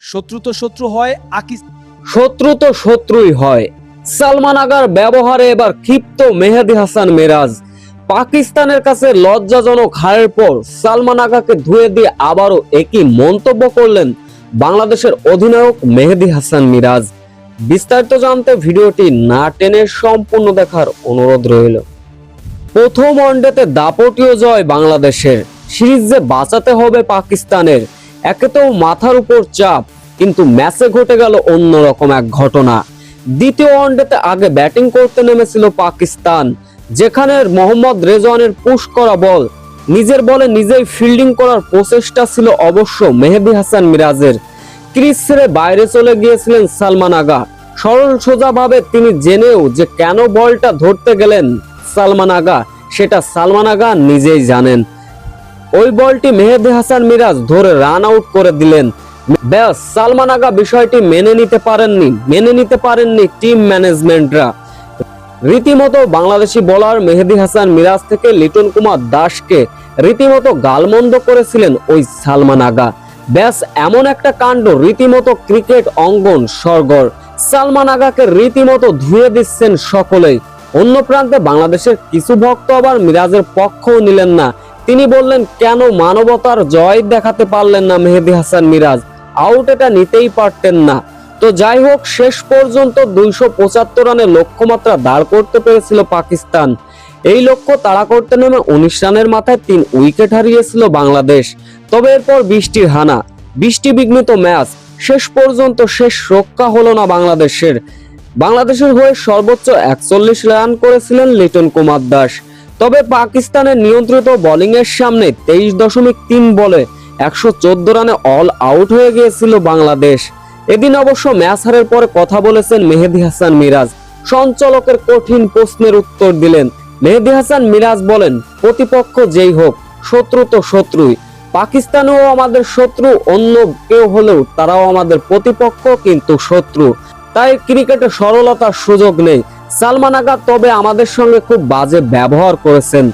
শত্রু তো শত্রু হয় শত্রু তো শত্রুই হয়। সালমান আগার ব্যবহারে এবার ক্ষিপ্ত মেহেদী হাসান মিরাজ। পাকিস্তানের কাছে লজ্জাজনক হারের পর সালমান আগাকে ধুয়ে দিয়ে আবারও একই মন্তব্য করলেন বাংলাদেশের অধিনায়ক মেহেদী হাসান মিরাজ। বিস্তারিত জানতে ভিডিওটি না টেনে সম্পূর্ণ দেখার অনুরোধ রইল। প্রথম ওয়ানডেতে দাপটীয় জয় বাংলাদেশের, সিরিজে বাঁচাতে হবে পাকিস্তানের। একে তো মাথার উপর চাপ, কিন্তু ম্যাচে ঘটে গেল অন্যরকম এক ঘটনা। দ্বিতীয় ওয়ানডেতে আগে ব্যাটিং করতে নেমেছিল পাকিস্তান, যেখানে মোহাম্মদ রেজওয়ানের পুশ করা বল, নিজের বলে নিজেই ফিল্ডিং করার প্রচেষ্টা ছিল অবশ্য মেহেদী হাসান মিরাজের। ক্রিজ ছেড়ে বাইরে চলে গিয়েছিলেন সালমান আগা। সরল সোজা ভাবে তিনি জেনেও যে কেন বলটা ধরতে গেলেন সালমান আগা, সেটা সালমান আগা নিজেই জানেন। ওই বলটি মেহেদী হাসান মিরাজ ধরে রান আউট করে দিলেন। ব্যাস, সালমান আগা বিষয়টি মেনে নিতে পারেননি টিম ম্যানেজমেন্টরা। রীতিমতো বাংলাদেশি বোলার মেহেদী হাসান মিরাজ থেকে লিটন কুমার দাসকে রীতিমতো গালমন্দ করেছিলেন ওই সালমান আগা। ব্যাস, এমন একটা কাণ্ড, রীতিমতো ক্রিকেট অঙ্গন সরগর। সালমান আগাকে রীতিমতো ধুয়ে দিচ্ছেন সকলেই। অন্য প্রান্তে বাংলাদেশের কিছু ভক্ত আবার মিরাজের পক্ষও নিলেন না। তিনি বললেন, কেন মানবতার জয় দেখাতে পারলেন না মেহেদী হাসান মিরাজ? আউট এটা নিতেই পারতেন না। তো যাই হোক, শেষ পর্যন্ত 275 রানের লক্ষ্যমাত্রা দাঁড় করতে পেরেছিল পাকিস্তান। এই লক্ষ্য তাড়া করতে নেমে 19 রানের মাথায় 3 উইকেট হারিয়েছিল বাংলাদেশ। তবে এরপর বৃষ্টির হানা, বৃষ্টি বিঘ্নিত ম্যাচ, শেষ পর্যন্ত শেষ রক্ষা হলো না বাংলাদেশের হয়ে সর্বোচ্চ 41 রান করেছিলেন লিটন কুমার দাস। তবে পাকিস্তানের নিয়ন্ত্রিত বোলিং এর সামনে 23.3 বলে 114 রানে অল আউট হয়ে গিয়েছিল বাংলাদেশ। এদিন অবশ্য ম্যাচ হারের পরে কথা বলেছেন মেহেদী হাসান মিরাজ। সঞ্চালকের কঠিন প্রশ্নের উত্তর দিলেন। মেহেদী হাসান মিরাজ বলেন, প্রতিপক্ষ যেই হোক, শত্রু তো শত্রুই। পাকিস্তানও আমাদের শত্রু, অন্য কেউ হলেও তারাও আমাদের প্রতিপক্ষ, কিন্তু শত্রু। তাই ক্রিকেটে সরলতার সুযোগ নেই। সালমান আগা তবে আমাদের সঙ্গে খুব বাজে ব্যবহার করেছেন।